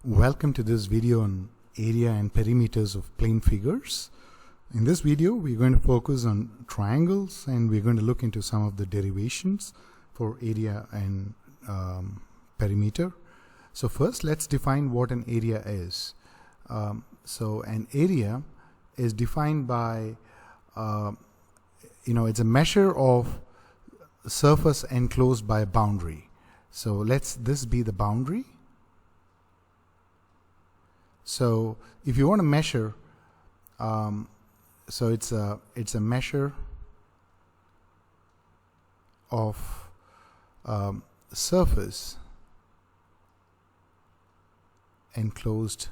Welcome to this video on area and perimeters of plane figures. In this video we're going to focus on triangles and we're going to look into some of the derivations for area and perimeter. So first let's define what an area is. So an area is defined by it's a measure of surface enclosed by a boundary. So let's this be the boundary. So if you want to measure, so it's a measure of surface enclosed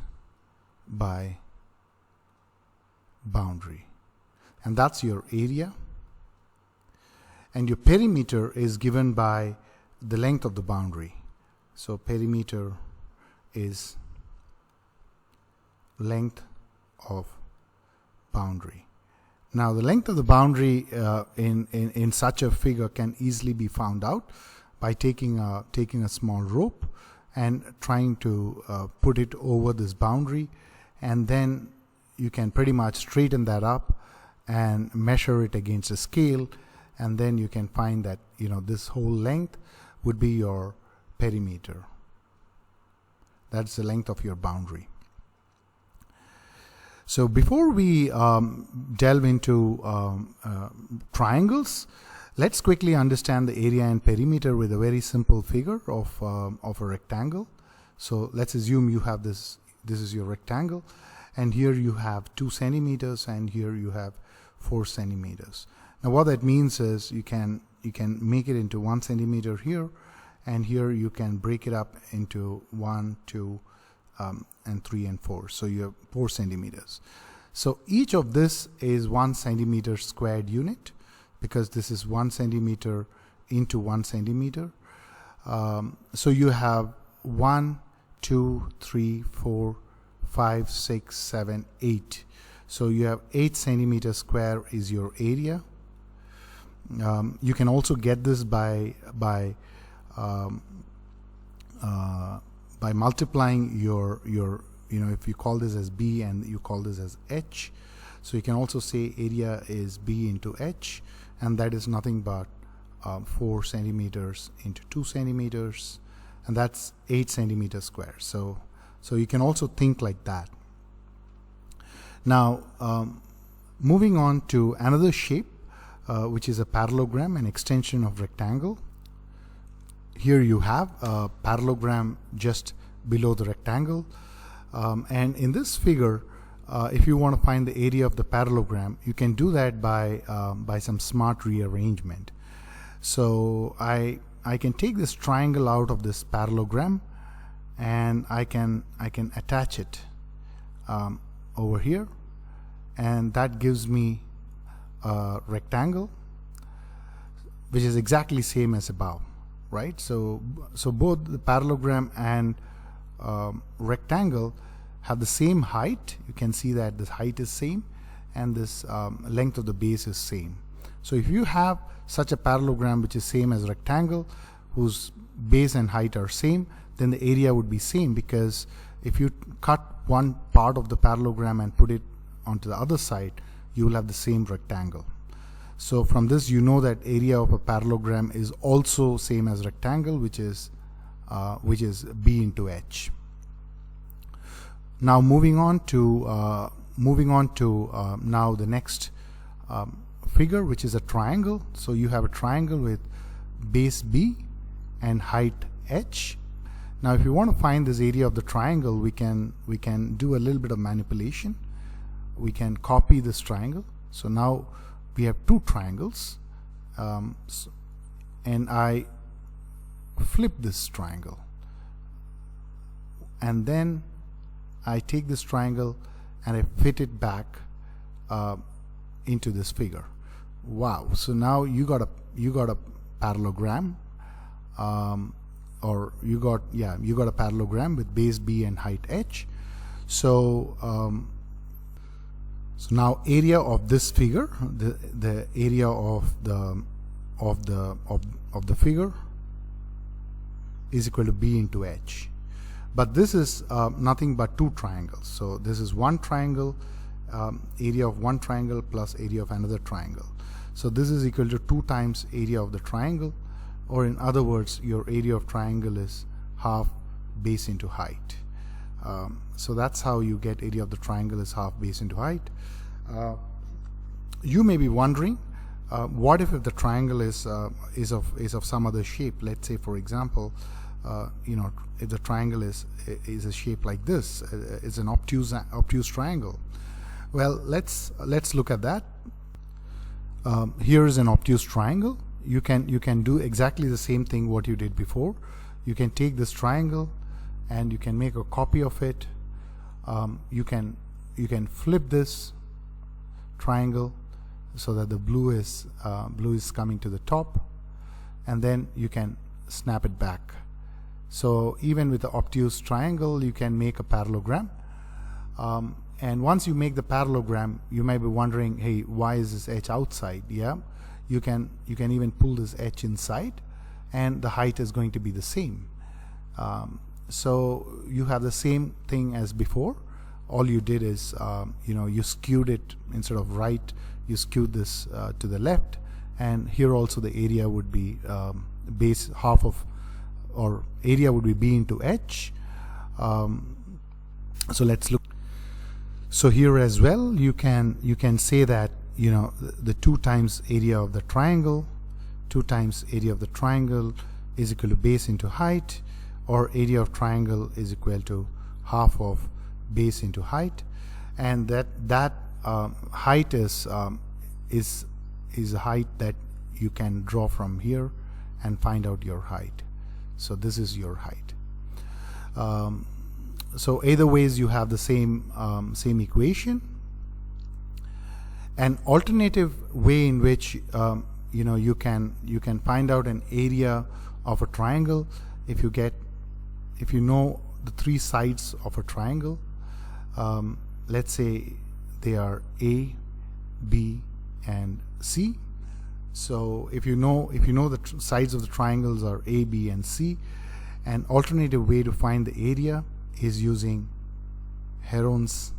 by boundary, and that's your area. And your perimeter is given by the length of the boundary. So perimeter is length of boundary. Now the length of the boundary in such a figure can easily be found out by taking a small rope and trying to put it over this boundary, and then you can pretty much straighten that up and measure it against a scale, and then you can find that this whole length would be your perimeter. That's the length of your boundary. So before we delve into triangles, let's quickly understand the area and perimeter with a very simple figure of a rectangle. So let's assume you have this is your rectangle, and here you have 2 centimeters and here you have 4 centimeters. Now what that means is you can make it into 1 centimeter here, and here you can break it up into 1, 2, and 3 and 4. So you have 4 centimeters. So each of this is 1 centimeter squared unit, because this is 1 centimeter into 1 centimeter. So you have 1, 2, 3, 4, 5, 6, 7, 8. So you have 8 centimeter square is your area. You can also get this by multiplying your if you call this as B and you call this as H, so you can also say area is B into H, and that is nothing but 4 centimeters into 2 centimeters, and that's 8 centimeters square. So you can also think like that. Now moving on to another shape, which is a parallelogram, an extension of rectangle. Here you have a parallelogram just below the rectangle, and in this figure, if you want to find the area of the parallelogram, you can do that by some smart rearrangement. So I can take this triangle out of this parallelogram, and I can attach it over here, and that gives me a rectangle which is exactly same as above. Right, so both the parallelogram and rectangle have the same height. You can see that this height is same, and this length of the base is same. So if you have such a parallelogram which is same as rectangle, whose base and height are same, then the area would be same, because if you cut one part of the parallelogram and put it onto the other side, you will have the same rectangle. So from this you know that area of a parallelogram is also same as rectangle, which is B into H. Now moving on to now the next figure, which is a triangle. So you have a triangle with base B and height H. Now if you want to find this area of the triangle, we can do a little bit of manipulation. We can copy this triangle. So now we have 2 triangles, and I flip this triangle, and then I take this triangle and I fit it back into this figure. Wow! So now you got a parallelogram, or you got a parallelogram with base B and height H. So now area of this figure, the area of the figure is equal to B into H. but this is nothing but two triangles. So this is one triangle, area of one triangle plus area of another triangle. So this is equal to 2 times area of the triangle, or in other words, your area of triangle is half base into height. So that's how you get area of the triangle is half base into height. You may be wondering, what if the triangle is of some other shape? Let's say, for example, if the triangle is a shape like this, it's an obtuse triangle. Well, let's look at that. Here is an obtuse triangle. You can do exactly the same thing what you did before. You can take this triangle and you can make a copy of it. You can flip this triangle so that the blue is coming to the top, and then you can snap it back. So even with the obtuse triangle, you can make a parallelogram. And once you make the parallelogram, you might be wondering, hey, why is this edge outside? Yeah, you can even pull this edge inside, and the height is going to be the same. So you have the same thing as before. All you did is you skewed it. Instead of right, you skewed this to the left, and here also the area would be base half of, or area would be b into h. So let's look. So here as well, you can say that the 2 times area of the triangle, 2 times area of the triangle is equal to base into height, or area of triangle is equal to half of base into height, and that height is a height that you can draw from here and find out your height. So this is your height. So either ways you have the same equation. An alternative way in which you can find out an area of a triangle if you know the 3 sides of a triangle. Let's say they are A, B, and C. So if you know the sides of the triangles are A, B, and C, an alternative way to find the area is using herons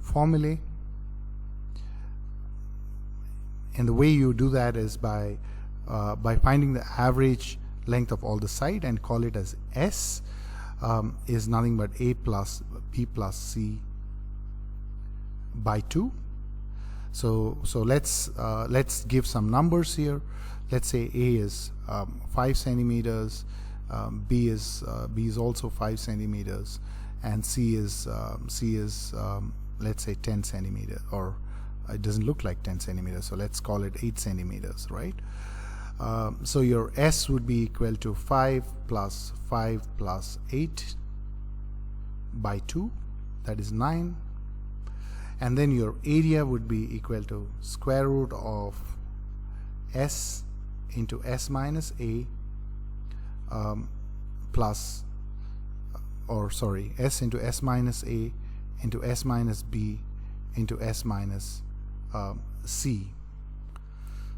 formulae. And the way you do that is by finding the average length of all the sides and call it as S, is nothing but A plus B plus C by 2. So let's give some numbers here. Let's say A is 5 centimeters, B is also 5 centimeters, and C is let's say 10 centimeters, or it doesn't look like 10 centimeters, so let's call it 8 centimeters, right? So your S would be equal to 5 plus 8 by 2, that is 9. And then your area would be equal to square root of S into S minus A S into S minus A into S minus B into S minus C.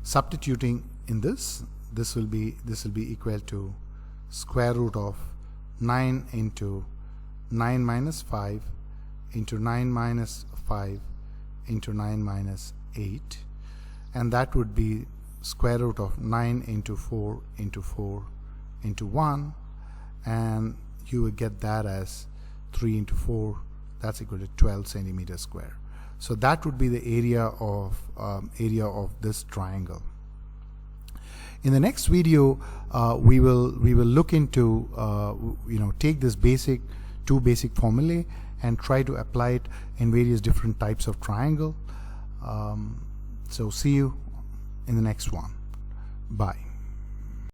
Substituting in this will be equal to square root of 9 into 9 minus 5 into 9 minus 5 into 9 minus 8, and that would be square root of 9 into 4 into 4 into 1, and you would get that as 3 into 4, that's equal to 12 centimeters square. So that would be the area of this triangle. In the next video, we will look into take this two basic formulae and try to apply it in various different types of triangle. So see you in the next one. Bye.